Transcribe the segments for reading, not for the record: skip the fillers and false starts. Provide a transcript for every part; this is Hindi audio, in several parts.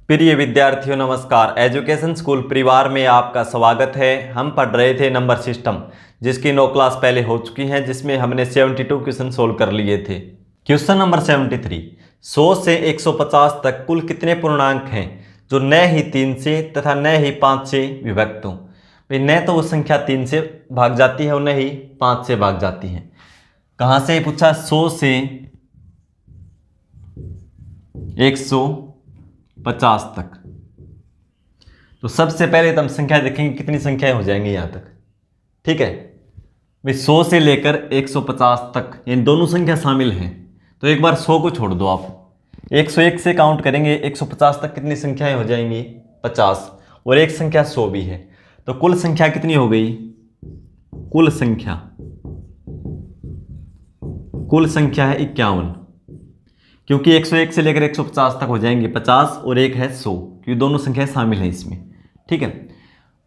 प्रिय विद्यार्थियों नमस्कार। एजुकेशन स्कूल परिवार में आपका स्वागत है। हम पढ़ रहे थे नंबर सिस्टम, जिसकी 9 क्लास पहले हो चुकी हैं, जिसमें हमने 72 क्वेश्चन सोल्व कर लिए थे। क्वेश्चन नंबर 73, 100 से 150 तक कुल कितने पूर्णांक हैं जो न ही 3 से तथा न ही 5 से विभक्त हों। भाई न तो वो संख्या 3 से भाग जाती है और न ही 5 से भाग जाती है। कहाँ से पूछा? 100 से 150 तक। तो सबसे पहले तो हम संख्या देखेंगे कितनी संख्याएं हो जाएंगी यहां तक। ठीक है भाई, 100 से लेकर 150 तक इन दोनों संख्या शामिल हैं। तो एक बार 100 को छोड़ दो आप, 101 से काउंट करेंगे 150 तक कितनी संख्याएं हो जाएंगी? 50। और एक संख्या 100 भी है, तो कुल संख्या कितनी हो गई? कुल संख्या है 51, क्योंकि 101 से लेकर 150 तक हो जाएंगे 50 और एक है 100, क्योंकि दोनों संख्याएं शामिल हैं इसमें। ठीक है,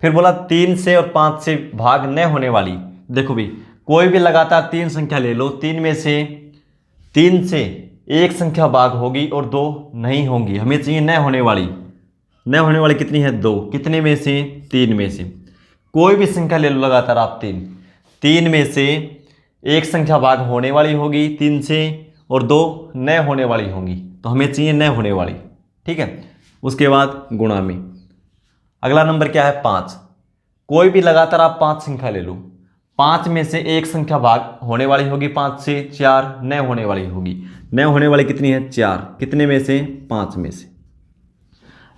फिर बोला 3 से और 5 से भाग न होने वाली। देखो भी, कोई भी लगातार 3 संख्या ले लो, 3 से एक संख्या भाग होगी और 2 नहीं होंगी। हमें चाहिए न होने वाली कितनी है? 2। कितने में से? 3 में से। कोई भी संख्या ले लो लगातार आप, 3 में से एक संख्या भाग होने वाली होगी 3 से और 2 न होने वाली होंगी, तो हमें चाहिए न होने वाली। ठीक है, उसके बाद गुणा में। अगला नंबर क्या है? 5। कोई भी लगातार आप 5 संख्या ले लो, 5 में से एक संख्या भाग होने वाली होगी 5 से, 4 न होने वाली होगी। न होने वाली कितनी है? 4। कितने में से? 5 में से।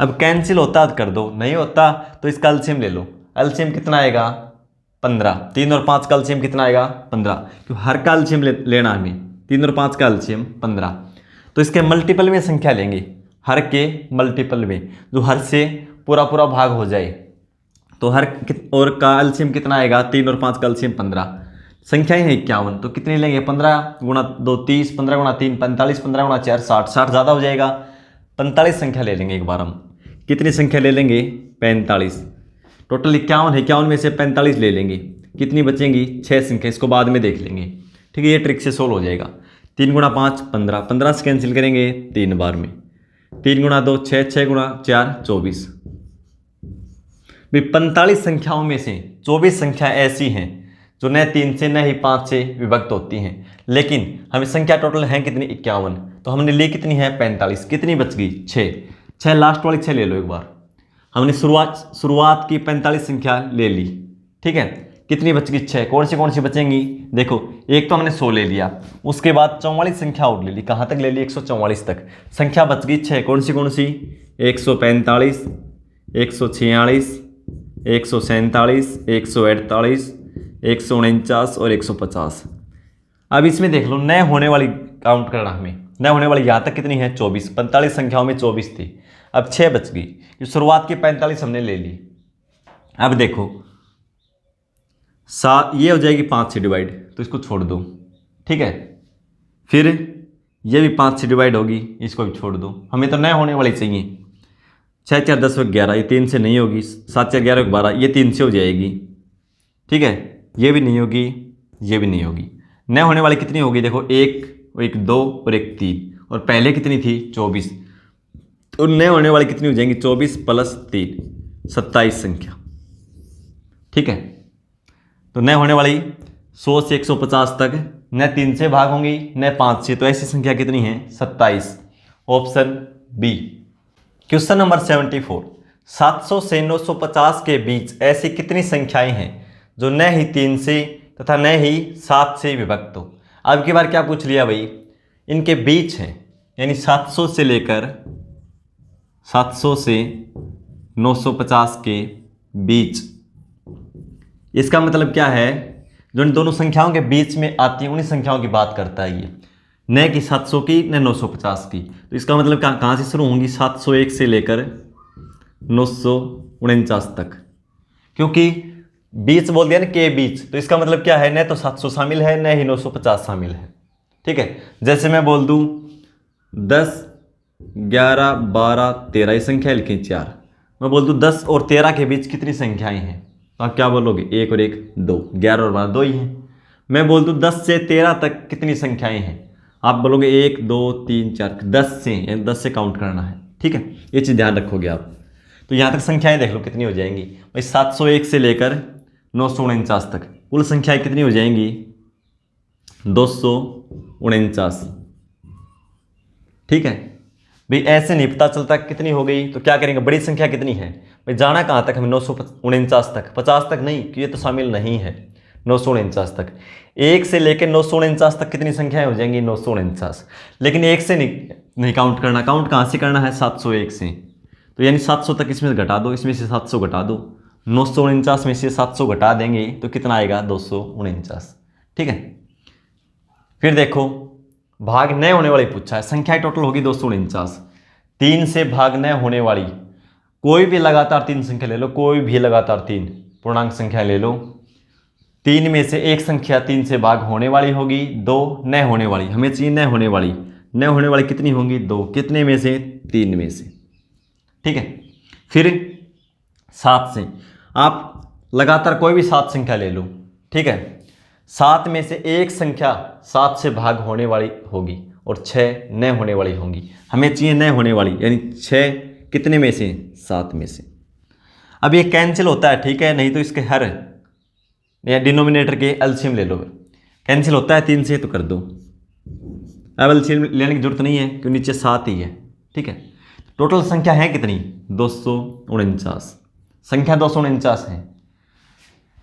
अब कैंसिल होता कर दो, नहीं होता तो इसका एलसीएम ले लो। एलसीएम कितना आएगा? 15। 3 और 5 का एलसीएम कितना आएगा? 15, क्योंकि हर का एलसीएम लेना हमें। 3 और 5 का एलसीएम 15, तो इसके मल्टीपल में संख्या लेंगे, हर के मल्टीपल में, जो हर से पूरा भाग हो जाए। तो हर और का एलसीएम कितना आएगा? 3 और 5 का एलसीएम 15। संख्याएं हैं 51, तो कितनी लेंगे? 15 गुणा 2 30, 15 गुणा 3 45, 15 गुणा 4 60। 60 ज़्यादा हो जाएगा, 45 संख्या ले लेंगे एक बार हम। कितनी संख्या ले लेंगे? 45। टोटल 51 है, 51 में से 45 ले लेंगे, कितनी बचेंगी? 6 संख्या। इसको बाद में देख लेंगे। ठीक है, ये ट्रिक से सोल्व हो जाएगा। 3 गुणा 5 15, 15 से कैंसिल करेंगे 3 बार में। 3 गुणा 2 6, 6 गुणा 4 24। भी 45 संख्याओं में से 24 संख्या ऐसी हैं जो न 3 से न ही 5 से विभक्त होती हैं, लेकिन हमें संख्या टोटल है कितनी? 51। तो हमने ली कितनी है? 45। कितनी बच गई? 6। लास्ट वाली 6 ले लो एक बार। हमने शुरुआत की 45 संख्या ले ली। ठीक है, कितनी बच गई? 6। कौन सी बचेंगी? देखो, एक तो हमने 100 ले लिया, उसके बाद 44 संख्या और ले ली। कहाँ तक ले ली? 144 तक। संख्या बच गई 6। कौन सी? 145, 146, 147, 148, 149 और 150। अब इसमें देख लो, न होने वाली काउंट करना हमें। न होने वाली यहाँ तक कितनी है? 24। 45 संख्याओं में 24 थी, अब 6 बच गई। शुरुआत की 45 हमने ले ली। अब देखो, ये हो जाएगी 5 से डिवाइड, तो इसको छोड़ दो। ठीक है, फिर ये भी 5 से डिवाइड होगी, इसको भी छोड़ दो। हमें तो न होने वाली चाहिए। 6 4 10 11, ये 3 से नहीं होगी। 7 4 11 12, ये 3 से हो जाएगी। ठीक है, ये भी नहीं होगी, ये भी नहीं होगी। न होने वाली कितनी होगी? देखो, 1 2 और 1 3, और पहले कितनी थी? 24। तो न होने वाली कितनी हो जाएंगी? 24 + 3 27 संख्या। ठीक है, तो न होने वाली 100 से 150 तक न 3 से भाग होंगी न 5 से, तो ऐसी संख्या कितनी है? 27। Option B. क्वेश्चन नंबर 74, 700 से 950 के बीच ऐसी कितनी संख्याएं हैं जो न ही 3 से तथा न ही 7 से विभक्त हो। अब की बार क्या पूछ लिया भाई? इनके बीच हैं, यानी 700 से 950 के बीच। इसका मतलब क्या है? जो इन दोनों संख्याओं के बीच में आती है उन्हीं संख्याओं की बात करता है ये, न कि 700 की न 950 की। तो इसका मतलब कहाँ से शुरू होंगी? 701 से लेकर 949 तक, क्योंकि बीच बोल दिया ना, के बीच। तो इसका मतलब क्या है? न तो 700 शामिल है न ही 950 शामिल है। ठीक है, जैसे मैं बोल दूं 10 11 12 13, ये संख्या लिखी 4। मैं बोल दूं 10 और 13 के बीच कितनी संख्याएं हैं, तो आप क्या बोलोगे? 1 और 1 2, 11 और 12 2 ही हैं। मैं बोल दूं 10 से 13 तक कितनी संख्याएं हैं, आप बोलोगे 1 2 3 4, 10 से काउंट करना है। ठीक है, ये चीज़ ध्यान रखोगे आप। तो यहाँ तक संख्याएं देख लो कितनी हो जाएंगी भाई, 701 से लेकर 949 तक कुल संख्याएं कितनी हो जाएंगी, 249। ठीक है भाई, ऐसे नहीं पता चलता कितनी हो गई, तो क्या करेंगे, बड़ी संख्या कितनी है भाई, जाना कहाँ तक हमें, 949 तक, 50 तक नहीं, क्योंकि ये तो शामिल नहीं है। 949 तक, 1 से लेकर 949 तक कितनी संख्याएं हो जाएंगी, 949। लेकिन 1 से नहीं काउंट करना, काउंट कहाँ से करना है, 701 से। तो यानी 700 तक इसमें से घटा दो, इसमें से 700 घटा दो, 949 में से 700 घटा देंगे तो कितना आएगा, 249। ठीक है, फिर देखो भाग न होने वाली पूछा है, संख्या टोटल होगी 249। 3 से भाग न होने वाली कोई भी लगातार 3 संख्या ले लो, कोई भी लगातार 3 पूर्णांक संख्या ले लो। 3 में से एक संख्या 3 से भाग होने वाली होगी, 2 न होने वाली, हमें चाहिए न होने वाली। न होने वाली कितनी होंगी, 2, कितने में से, 3 में से। ठीक है, फिर 7 से आप लगातार कोई भी 7 संख्या ले लो। ठीक है, 7 में से एक संख्या 7 से भाग होने वाली होगी और 6 न होने वाली होंगी, हमें चाहिए न होने वाली, यानी 6 कितने में से, 7 में से। अब ये कैंसिल होता है, ठीक है, नहीं तो इसके हर या डिनोमिनेटर के एलसीएम ले लो। कैंसिल होता है 3 से तो कर दो, अब एलसीएम लेने की जरूरत नहीं है क्योंकि नीचे 7 ही है। ठीक है, टोटल संख्या है कितनी, 249। संख्या 249 है,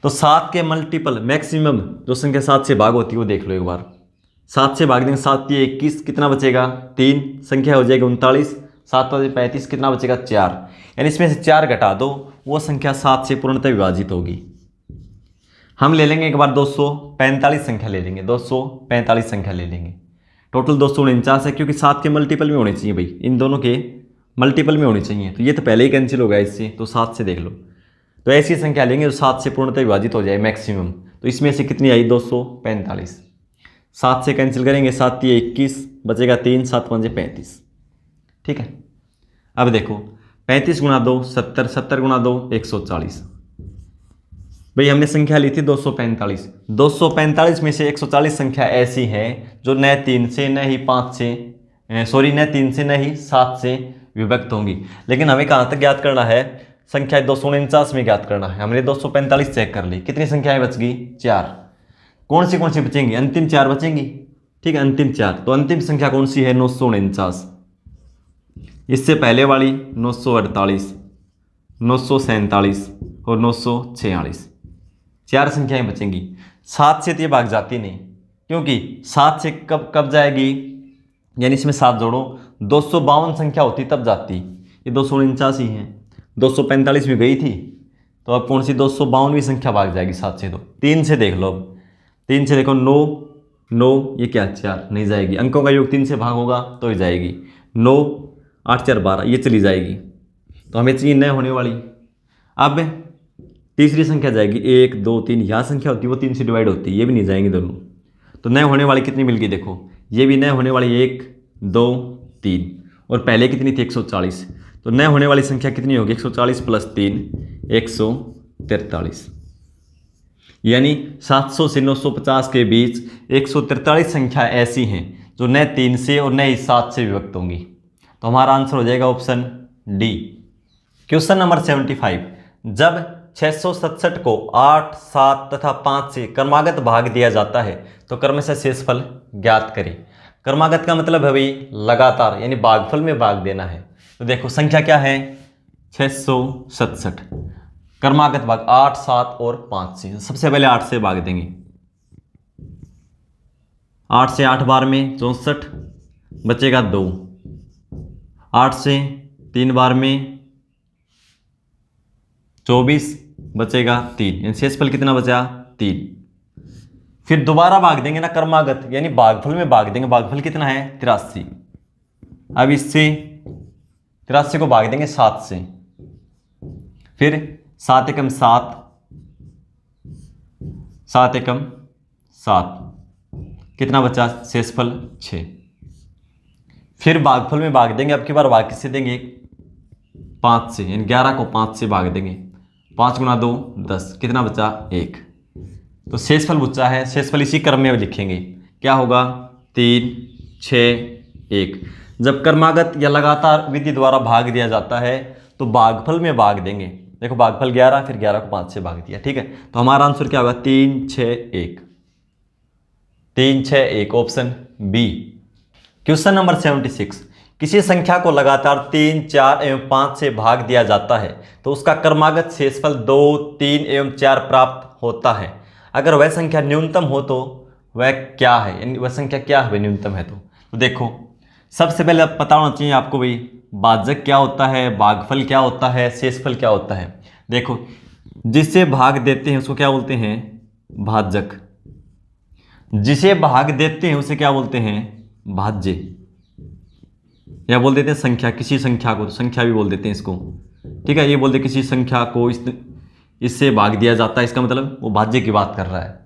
तो 7 के मल्टीपल मैक्सिमम जो संख्या 7 से भाग होती है वो देख लो एक बार। 7 से भाग देंगे, 7 × 21, कितना बचेगा, 3, संख्या हो जाएगी 39, 7 × 35, कितना बचेगा, 4। यानी इसमें से 4 घटा दो, वो संख्या 7 से पूर्णतः विभाजित होगी। हम ले लेंगे एक बार 245 संख्या ले लेंगे, 245 संख्या ले लेंगे। टोटल 249 है, क्योंकि 7 के मल्टीपल में होने चाहिए भाई, इन दोनों के मल्टीपल में होने चाहिए, तो ये तो पहले ही कैंसिल होगा इससे, तो 7 से देख लो। तो ऐसी संख्या लेंगे जो 7 से पूर्णतः विभाजित हो जाए मैक्सिमम, तो इसमें से कितनी आई, 245। 7 से कैंसिल करेंगे, 7 × 21 बचेगा 3, 7 × 5 = 35। ठीक है, अब देखो 35 × 2 70, 70 × 2 140। भाई हमने संख्या ली थी 245। 245 में से 140 संख्या ऐसी है जो न 3 से न ही 5 से न 3 से न ही 7 से विभक्त होंगी। लेकिन हमें कहाँ तक ज्ञात करना है, संख्या 249 में ज्ञात करना है। हमने 245 चेक कर ली, कितनी संख्याएं बच गई, 4। कौन सी बचेंगी, अंतिम 4 बचेंगी। ठीक है, अंतिम 4, तो अंतिम संख्या कौन सी है, 949। इससे पहले वाली 948, 947 और 946, 4 संख्याएं बचेंगी। 7 से तो ये भाग जाती नहीं, क्योंकि 7 से कब जाएगी, यानी इसमें 7 जोड़ो, 252 संख्या होती तब जाती, ये 249 ही है। 245 में गई थी, तो अब कौन सी 252वीं संख्या भाग जाएगी 7 से। तो 3 से देख लो, अब 3 से देखो, 9 9, ये क्या 4 नहीं जाएगी, अंकों का योग 3 से भाग होगा तो ही जाएगी। 9 8 4 12, ये चली जाएगी, तो हमें चाहिए न होने वाली। अब तीसरी संख्या जाएगी 1 2 3, यहाँ संख्या होती है वो 3 से डिवाइड होती है, ये भी नहीं जाएंगे दोनों। तो न होने वाली कितनी मिल गई, देखो ये भी न होने वाली 1 2 3, और पहले कितनी थी 140, तो न होने वाली संख्या कितनी होगी, 140 + 3 143। यानी 700 से 950 के बीच 143 संख्या ऐसी हैं जो न 3 से और न ही 7 से विभक्त होंगी। तो हमारा आंसर हो जाएगा ऑप्शन डी। क्वेश्चन नंबर 75, जब 667 को 8 7 तथा 5 से क्रमागत भाग दिया जाता है तो क्रमशः शेषफल ज्ञात करें। क्रमागत का मतलब है भाई लगातार, यानी भागफल में भाग देना है। तो देखो संख्या क्या है, 667, क्रमागत भाग 8 7 और 5 से। सबसे पहले 8 से भाग देंगे, 8 से 8 बार में 64, बचेगा 2। 8 से 3 बार में 24, बचेगा 3, यानी शेषफल कितना बचा, 3। फिर दोबारा भाग देंगे ना क्रमागत, यानी भागफल में भाग देंगे। भागफल कितना है, 83। अब इससे 83 को भाग देंगे 7 से, फिर 7 एकम 7, 7 एकम 7, कितना बचा, शेषफल 6। फिर भागफल में भाग देंगे, अब की बार भाग किससे देंगे, 5 से, यानी 11 को 5 से भाग देंगे। 5 × 2 10, कितना बचा, 1। तो शेषफल बचा है, शेषफल इसी क्रम में लिखेंगे, क्या होगा, 3 6 1। जब क्रमागत या लगातार विधि द्वारा भाग दिया जाता है तो भागफल में भाग देंगे। देखो भागफल 11, फिर 11 को 5 से भाग दिया, ठीक है। तो हमारा आंसर क्या होगा? 3 6 1, 3 6 1, ऑप्शन बी। क्वेश्चन नंबर 76, किसी संख्या को लगातार 3 4 एवं 5 से भाग दिया जाता है तो उसका क्रमागत शेषफल 2 3 एवं 4 प्राप्त होता है। अगर वह संख्या न्यूनतम हो तो वह क्या है, यानी वह संख्या क्या है, न्यूनतम है तो देखो सबसे पहले पता होना चाहिए आपको भाई भाजक क्या होता है, भागफल क्या होता है, शेषफल क्या होता है। देखो जिसे भाग देते हैं उसको क्या बोलते हैं? भाजक। जिसे भाग देते हैं उसे क्या बोलते हैं? भाज्य, या बोल देते हैं संख्या। किसी संख्या को तो संख्या भी बोल देते हैं इसको, ठीक है। ये बोलते किसी संख्या को इससे भाग दिया जाता है, इसका मतलब वो भाज्य की बात कर रहा है।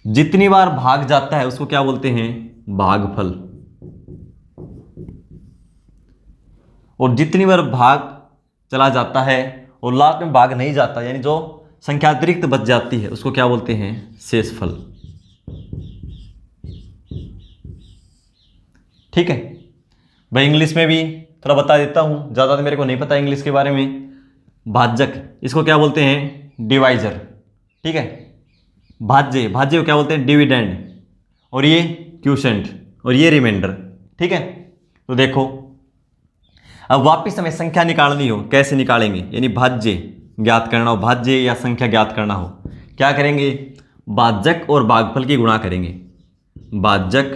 जितनी बार भाग जाता है उसको क्या बोलते हैं? भागफल। और जितनी बार भाग चला जाता है और लास्ट में भाग नहीं जाता, यानी जो संख्या अतिरिक्त बच जाती है उसको क्या बोलते हैं? शेषफल, ठीक है। भाई इंग्लिश में भी थोड़ा बता देता हूं, ज़्यादा तो मेरे को नहीं पता इंग्लिश के बारे में। भाजक इसको क्या बोलते हैं? डिवाइजर, ठीक है। भाज्य, भाज्य को क्या बोलते हैं? डिविडेंड। और ये क्यूशेंट और ये रिमाइंडर, ठीक है। तो देखो अब वापिस हमें संख्या निकालनी हो, कैसे निकालेंगे? यानी भाज्य ज्ञात करना हो, भाज्य या संख्या ज्ञात करना हो, क्या करेंगे? भाजक और भागफल की गुणा करेंगे। भाजक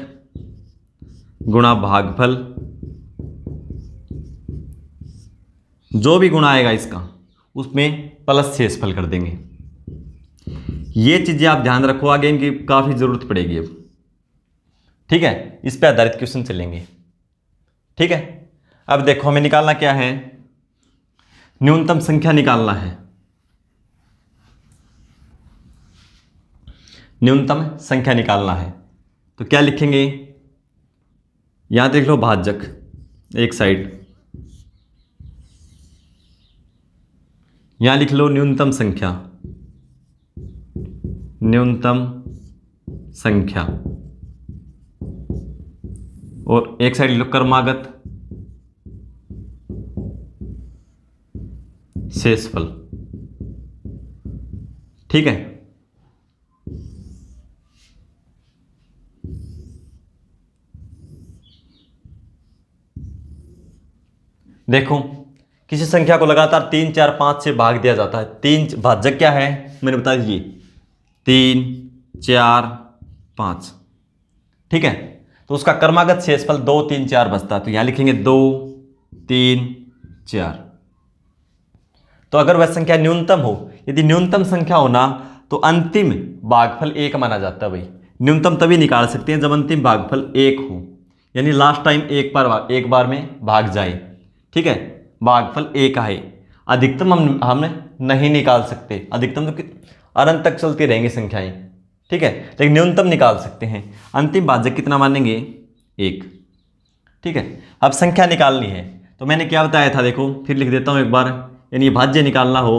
गुणा भागफल, जो भी गुणा आएगा इसका उसमें प्लस शेषफल कर देंगे। ये चीजें आप ध्यान रखो, आगे इनकी काफी जरूरत पड़ेगी अब, ठीक है। इस पे आधारित क्वेश्चन चलेंगे, ठीक है। अब देखो हमें निकालना क्या है? न्यूनतम संख्या निकालना है। न्यूनतम संख्या निकालना है तो क्या लिखेंगे? यहां देख लो भाजक एक साइड, यहां लिख लो न्यूनतम संख्या, न्यूनतम संख्या, और एक साइड लिख लो क्रमागत शेषफल, ठीक है। देखो किसी संख्या को लगातार 3 4 5 से भाग दिया जाता है। तीन भाजक क्या है मैंने बता दीजिए, 3 4 5, ठीक है। तो उसका क्रमागत शेषफल 2 3 4 बचता है, तो यहां लिखेंगे 2 3 4। तो अगर वह संख्या न्यूनतम हो, यदि न्यूनतम संख्या होना तो अंतिम भागफल 1 माना जाता है। भाई न्यूनतम तभी निकाल सकते हैं जब अंतिम भागफल 1 हो, यानी लास्ट टाइम एक बार में भाग जाए, ठीक है। भागफल 1 आए। अधिकतम हम नहीं निकाल सकते, अधिकतम तो अनंत तक चलती रहेंगी संख्याएं, ठीक है। लेकिन न्यूनतम निकाल सकते हैं। अंतिम भाजक कितना मानेंगे? 1, ठीक है। अब संख्या निकालनी है तो मैंने क्या बताया था, देखो फिर लिख देता हूं एक बार। यानी भाज्य निकालना हो,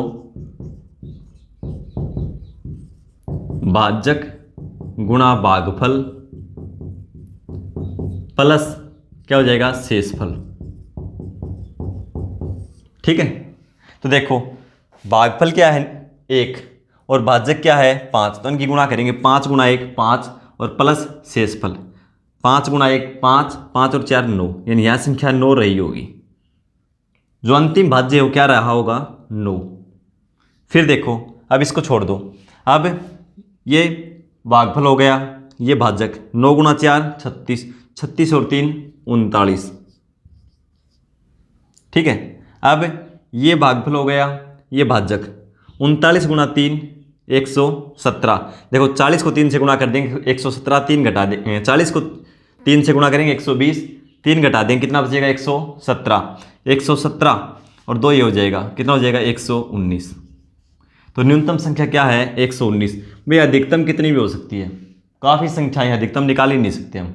भाजक गुणा भागफल प्लस क्या हो जाएगा? शेषफल, ठीक है। तो देखो भागफल क्या है? 1 और भाजक क्या है? 5, तो इनकी गुणा करेंगे। 5 गुणा 1 5 और प्लस शेषफल, 5 गुणा 1 5, 5 और 4 9, यानी यह संख्या 9 रही होगी। जो अंतिम भाज्य हो क्या रहा होगा? 9। फिर देखो अब इसको छोड़ दो, अब ये भागफल हो गया, ये भाजक। 9 गुणा 4 36, 36 और 3 39, ठीक है। अब ये भागफल हो गया, ये भाजक। 39 गुणा 3 117। देखो 40 को 3 से गुणा कर देंगे 117, 3 घटा देंगे। 40 को 3 से गुणा करेंगे 120, 3 घटा देंगे कितना बचेगा? 117। 117 और 2 ये हो जाएगा, कितना हो जाएगा? 119। तो न्यूनतम संख्या क्या है? 119। भाई अधिकतम कितनी भी हो सकती है, काफ़ी संख्याएं, अधिकतम निकाल ही नहीं सकते हम,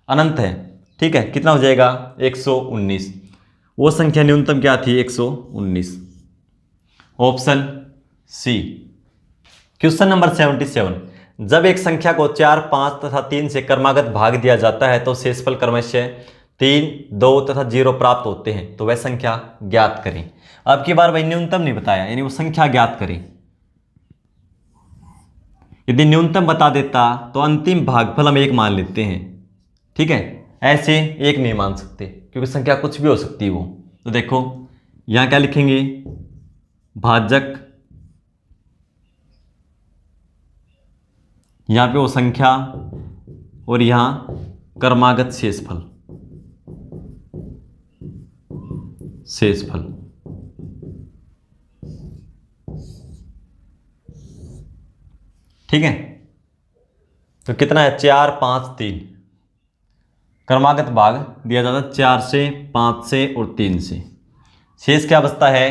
अनंत है, ठीक है। कितना हो जाएगा? 119। वो संख्या न्यूनतम क्या थी? 119, ऑप्शन सी। क्वेश्चन नंबर 77, जब एक संख्या को 4 5 तथा 3 से क्रमागत भाग दिया जाता है तो शेषफल क्रमशः 3, 2 तथा 0 प्राप्त होते हैं तो वह संख्या ज्ञात करें। अब की बार भाई न्यूनतम नहीं बताया, यानी वो संख्या ज्ञात करें। यदि न्यूनतम बता देता तो अंतिम भागफल हम 1 मान लेते हैं, ठीक है। ऐसे 1 नहीं मान सकते क्योंकि संख्या कुछ भी हो सकती है वो। तो देखो यहां क्या लिखेंगे, भाजक, यहां पे वो संख्या और यहां क्रमागत शेषफल, शेषफल, ठीक है। तो कितना है, 4, 5, 3। क्रमागत भाग दिया जाता है 4 से, 5 से और 3 से। शेष क्या बचता है,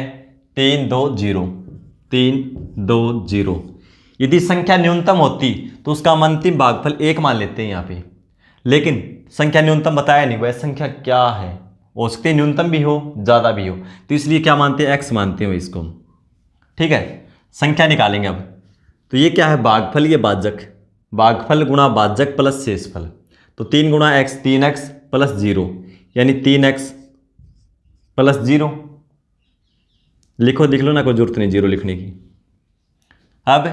3, 2, 0, 3, 2, 0। यदि संख्या न्यूनतम होती तो उसका हम अंतिम भागफल 1 मान लेते हैं यहाँ पे, लेकिन संख्या न्यूनतम बताया नहीं, वह संख्या क्या है, हो सकती है न्यूनतम भी हो ज़्यादा भी हो, तो इसलिए क्या मानते हैं, x मानते हैं इसको, ठीक है। संख्या निकालेंगे अब। तो ये क्या है, भागफल, ये भाजक, भागफल गुणा भाजक प्लस शेषफल। तो 3 गुणा x, 3x प्लस 0, यानी 3x प्लस 0। लिखो, लिख लो ना, कोई जरूरत नहीं 0 लिखने की। अब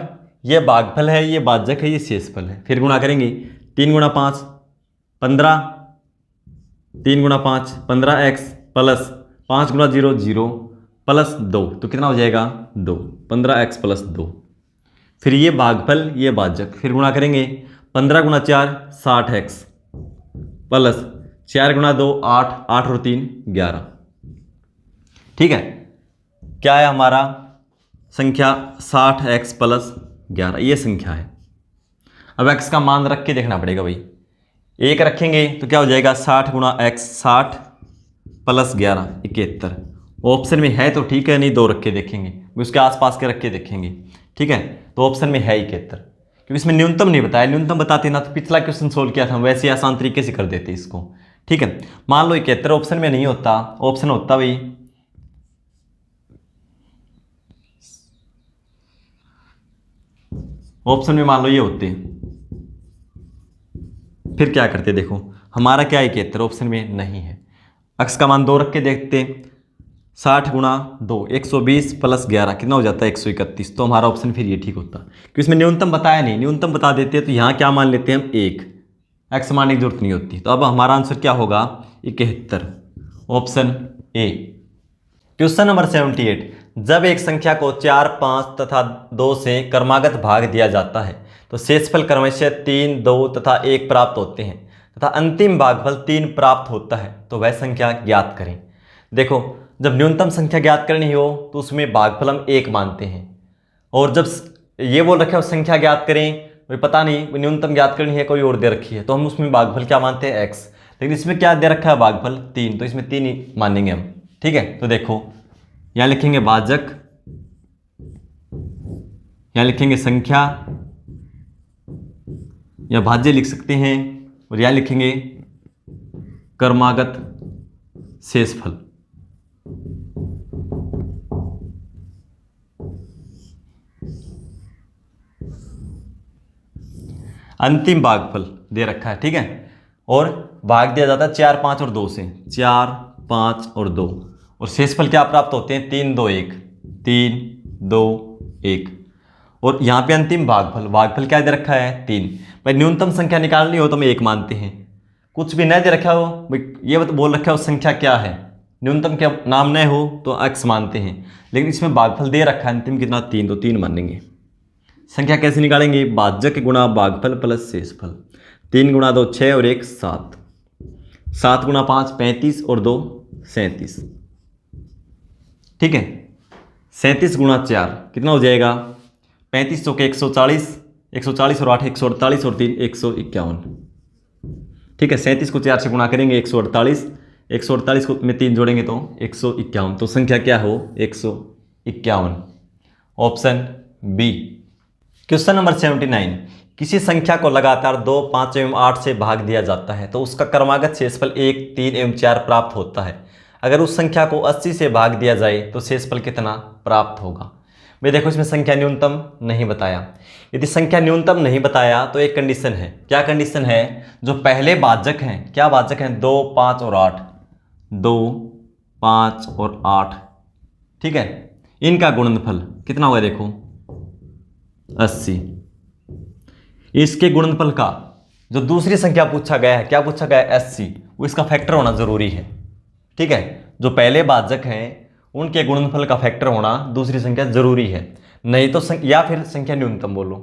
ये भागफल है, ये भाजक है, ये शेषफल है। फिर गुणा करेंगे, 3 गुणा 5 15, 3 गुणा 5 15x प्लस 5 गुणा 0 0 प्लस 2, तो कितना हो जाएगा 2, 15x प्लस 2। फिर ये भागफल, ये भाजक, फिर गुणा करेंगे, 15 गुणा 4 60x प्लस 4 गुणा 2 8, 8 और 3 11, ठीक है। क्या है हमारा संख्या, 60x प्लस 11, ये संख्या है। अब x का मान रख के देखना पड़ेगा भाई, 1 रखेंगे तो क्या हो जाएगा, 60 गुणा x, 60 प्लस 11 71। ऑप्शन में है तो ठीक है, नहीं 2 रख के देखेंगे, उसके आसपास के रख के देखेंगे, ठीक है। तो ऑप्शन में है 71, क्योंकि इसमें न्यूनतम नहीं बताया। न्यूनतम बताते ना तो पिछला क्वेश्चन सोल्व किया था वैसे आसान तरीके से कर देते इसको, ठीक है। मान लो 71 ऑप्शन में नहीं होता, ऑप्शन होता भाई ऑप्शन में, मान लो ये होते, फिर क्या करते, देखो हमारा क्या है, 71 ऑप्शन में नहीं है। x का मान 2 रख के देखते, 60 गुणा 2 120 प्लस 11 कितना हो जाता है 131। तो हमारा ऑप्शन फिर ये ठीक होता, क्योंकि इसमें न्यूनतम बताया नहीं। न्यूनतम बता देते तो यहाँ क्या मान लेते हैं हम 1, x मानने की जरूरत नहीं होती। तो अब हमारा आंसर क्या होगा, 71, ऑप्शन ए। क्वेश्चन नंबर 78, जब एक संख्या को 4, 5 तथा 2 से क्रमागत भाग दिया जाता है तो शेषफल क्रमशः 3, 2 तथा 1 प्राप्त होते हैं तथा अंतिम भागफल 3 प्राप्त होता है तो वह संख्या ज्ञात करें। देखो, जब न्यूनतम संख्या ज्ञात करनी हो तो उसमें भागफल हम 1 मानते हैं, और जब ये बोल रखा है संख्या ज्ञात करें, भाई पता नहीं न्यूनतम ज्ञात करनी है, कोई और दे रखी है, तो हम उसमें भागफल क्या मानते हैं, x। लेकिन इसमें क्या दे रखा है, भागफल 3, तो इसमें 3 ही मानेंगे हम, ठीक है। तो देखो यहाँ लिखेंगे भाजक, यहाँ लिखेंगे संख्या, या भाज्य लिख सकते हैं, और यहाँ लिखेंगे क्रमागत शेषफल। अंतिम भागफल दे रखा है, ठीक है। और भाग दिया जाता है 4, 5 और 2 से, 4, 5 और 2, और शेषफल क्या प्राप्त होते हैं, 3, 2, 1, 3, 2, 1। और यहाँ पे अंतिम भागफल, भागफल क्या दे रखा है, 3। भाई न्यूनतम संख्या निकालनी हो तो हम 1 मानते हैं, कुछ भी न दे रखा हो, भाई ये बोल रखा हो संख्या क्या है, न्यूनतम क्या नाम न हो तो x मानते हैं। लेकिन इसमें भागफल दे रखा है अंतिम कितना, 3, तो 3 मानेंगे। संख्या कैसे निकालेंगे, भाजक गुणा भागफल प्लस शेषफल। 3 गुणा 2 6 और 1 7, 7 गुणा 5 35 और 2 37, ठीक है। 37 गुणा 4 कितना हो जाएगा, 35 चौके 140, 140 और 8 148 और 3 151, ठीक है। 37 को 4 से गुणा करेंगे 148, 148 को में 3 जोड़ेंगे तो 151। तो संख्या क्या हो, 151, ऑप्शन बी। क्वेश्चन नंबर 79, किसी संख्या को लगातार 2, 5 एवं 8 से भाग दिया जाता है तो उसका क्रमागत शेषफल 1, 3 एवं 4 प्राप्त होता है। अगर उस संख्या को 80 से भाग दिया जाए तो शेषफल कितना प्राप्त होगा। भाई देखो इसमें संख्या न्यूनतम नहीं बताया। यदि संख्या न्यूनतम नहीं बताया तो एक कंडीशन है। क्या कंडीशन है? जो पहले भाजक हैं, क्या भाजक हैं? 2, 5 और 8, 2, 5 और 8, ठीक है, इनका गुणनफल कितना होगा? देखो 80। इसके गुणनफल का जो दूसरी संख्या पूछा गया है, क्या पूछा गया है? 80, वो इसका फैक्टर होना जरूरी है, ठीक है। जो पहले भाजक हैं उनके गुणनफल का फैक्टर होना दूसरी संख्या जरूरी है, नहीं तो या फिर संख्या न्यूनतम बोलो,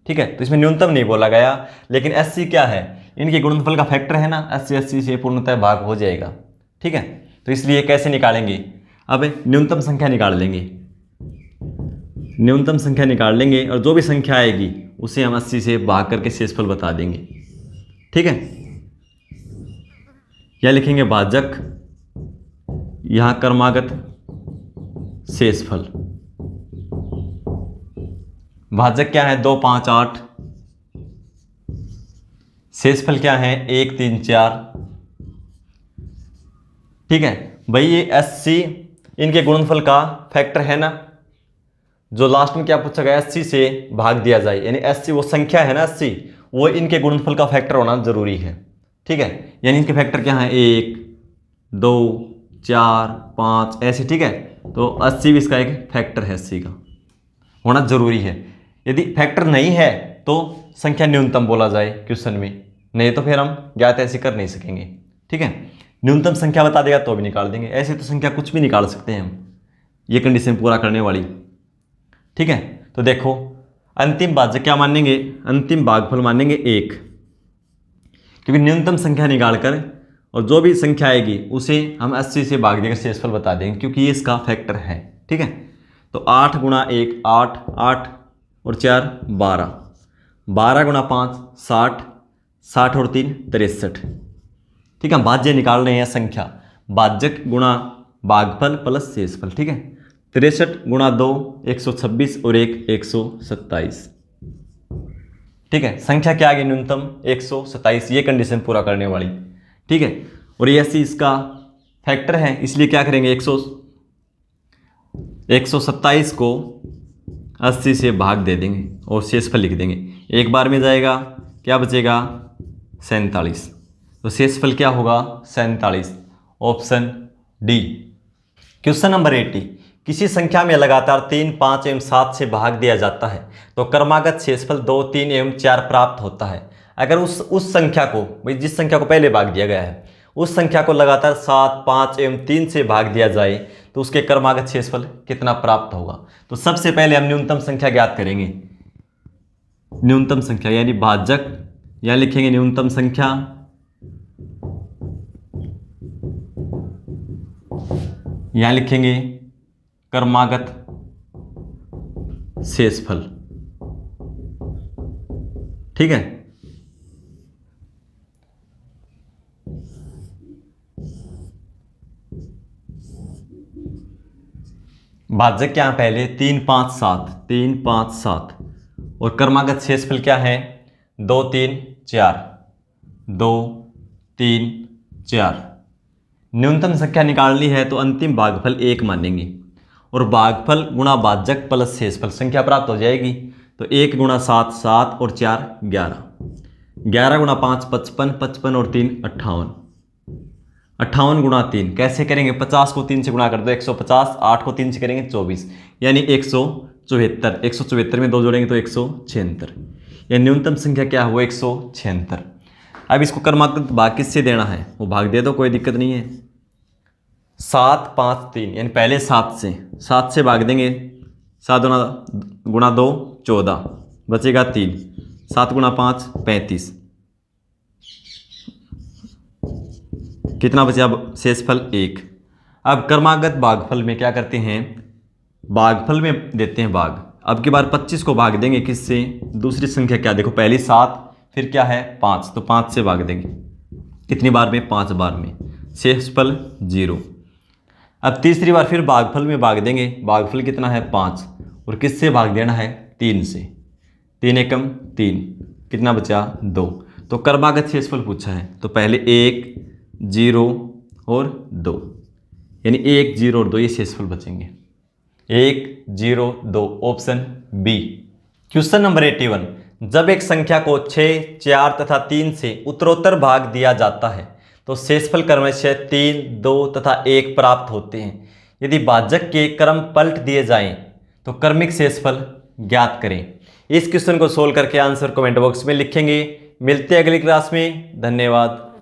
ठीक है। तो इसमें न्यूनतम नहीं बोला गया, लेकिन 80 क्या है? इनके गुणनफल का फैक्टर है ना, 80 से पूर्णतः भाग हो जाएगा, ठीक है। तो इसलिए कैसे निकालेंगे? अब न्यूनतम संख्या निकाल लेंगे, न्यूनतम संख्या निकाल लेंगे और जो भी संख्या आएगी उसे हम 80 से भाग करके शेषफल बता देंगे, ठीक है। या लिखेंगे भाजक, यहां क्रमागत शेषफल। भाजक क्या है? 2, 5, 8। शेषफल क्या है? 1, 3, 4, ठीक है। भाई ये 80 इनके गुणनफल का फैक्टर है ना, जो लास्ट में क्या पूछा गया? 80 से भाग दिया जाए, यानी 80 वो संख्या है ना 80, वो इनके गुणनफल का फैक्टर होना जरूरी है, ठीक है। यानी इनके फैक्टर क्या है? 1, 2, 4, 5 ऐसे, ठीक है। तो 80 भी इसका एक फैक्टर है, 80 का होना जरूरी है। यदि फैक्टर नहीं है तो संख्या न्यूनतम बोला जाए क्वेश्चन में, नहीं तो फिर हम ज्ञात ऐसे कर नहीं सकेंगे, ठीक है। न्यूनतम संख्या बता देगा तो भी निकाल देंगे, ऐसे तो संख्या कुछ भी निकाल सकते हैं हम, ये कंडीशन पूरा करने वाली, ठीक है। तो देखो अंतिम भाजक क्या मानेंगे? अंतिम भागफल मानेंगे 1, क्योंकि न्यूनतम संख्या निकालकर और जो भी संख्या आएगी उसे हम 80 से भाग देकर शेषफल बता देंगे, क्योंकि ये इसका फैक्टर है, ठीक है। तो 8 गुणा 1 8, 8 और 4 12, 12 गुणा 5 60, 60 और 3 63, ठीक है। भाज्य निकाल रहे हैं संख्या, भाजक गुणा भागफल प्लस शेषफल, ठीक है। 63 गुणा 2 126 और 1 127, ठीक है। संख्या क्या आ गई? न्यूनतम 127, ये कंडीशन पूरा करने वाली, ठीक है। और ये 80 इसका फैक्टर है, इसलिए क्या करेंगे? 127 को 80 से भाग दे देंगे और शेषफल लिख देंगे। एक बार में जाएगा, क्या बचेगा? 47। तो शेषफल क्या होगा? 47, ऑप्शन डी। क्वेश्चन नंबर 80, किसी संख्या में लगातार 3, 5 एवं 7 से भाग दिया जाता है तो क्रमागत शेषफल 2, 3 एवं 4 प्राप्त होता है। अगर उस संख्या को, भाई जिस संख्या को पहले भाग दिया गया है, उस संख्या को लगातार 7, 5 एवं 3 से भाग दिया जाए तो उसके क्रमागत शेषफल कितना प्राप्त होगा? तो सबसे पहले हम न्यूनतम संख्या ज्ञात करेंगे। न्यूनतम संख्या यानी भाजक, यहां लिखेंगे न्यूनतम संख्या, यहां लिखेंगे क्रमागत शेषफल, ठीक है। भाजक क्या है? पहले 3, 5, 7, 3, 5, 7 और क्रमागत शेषफल क्या है? 2, 3, 4, 2, 3, 4। न्यूनतम संख्या निकालनी है तो अंतिम भागफल 1 मानेंगे और भागफल गुणा भाजक प्लस शेषफल, संख्या प्राप्त हो जाएगी। तो 1 गुणा 7 7 और 4 11, 11 गुणा 5 55, 55 और 3 58, 58 गुणा 3 कैसे करेंगे? 50 को 3 से गुणा कर दो 150, 8 को 3 से करेंगे 24, यानी 174। 174 में 2 जोड़ेंगे तो 176, या न्यूनतम संख्या क्या हुआ? 176। अब इसको क्रमागत भाग किससे देना है वो भाग दे दो, कोई दिक्कत नहीं है। 7, 5, 3 यानी पहले 7 से भाग देंगे, 7 गुणा 2 14, बचेगा 3, 7 गुणा 5 35, कितना बचा? शेषफल 1। अब क्रमागत भागफल में क्या करते हैं? भागफल में देते हैं भाग। अब की बार 25 को भाग देंगे किससे? दूसरी संख्या क्या? देखो पहली 7, फिर क्या है? 5, तो 5 से भाग देंगे, कितनी बार में? 5 बार में, शेषफल 0। अब तीसरी बार फिर भागफल में भाग देंगे, भागफल कितना है? 5, और किससे भाग देना है? 3 से, 3 एकम 3, कितना बचा? 2। तो क्रमागत शेषफल पूछा है तो पहले 1 0 और 2, यानी 1 0 और 2 ये शेषफल बचेंगे, 1 0 2, ऑप्शन बी। क्वेश्चन नंबर 81, जब एक संख्या को 6 4 तथा 3 से उत्तरोत्तर भाग दिया जाता है तो शेषफल क्रमशः 3 2 तथा 1 प्राप्त होते हैं। यदि भाजक के क्रम पलट दिए जाएं तो क्रमिक शेषफल ज्ञात करें। इस क्वेश्चन को सोल्व करके आंसर कमेंट बॉक्स में लिखेंगे। मिलते हैं अगली क्लास में। धन्यवाद।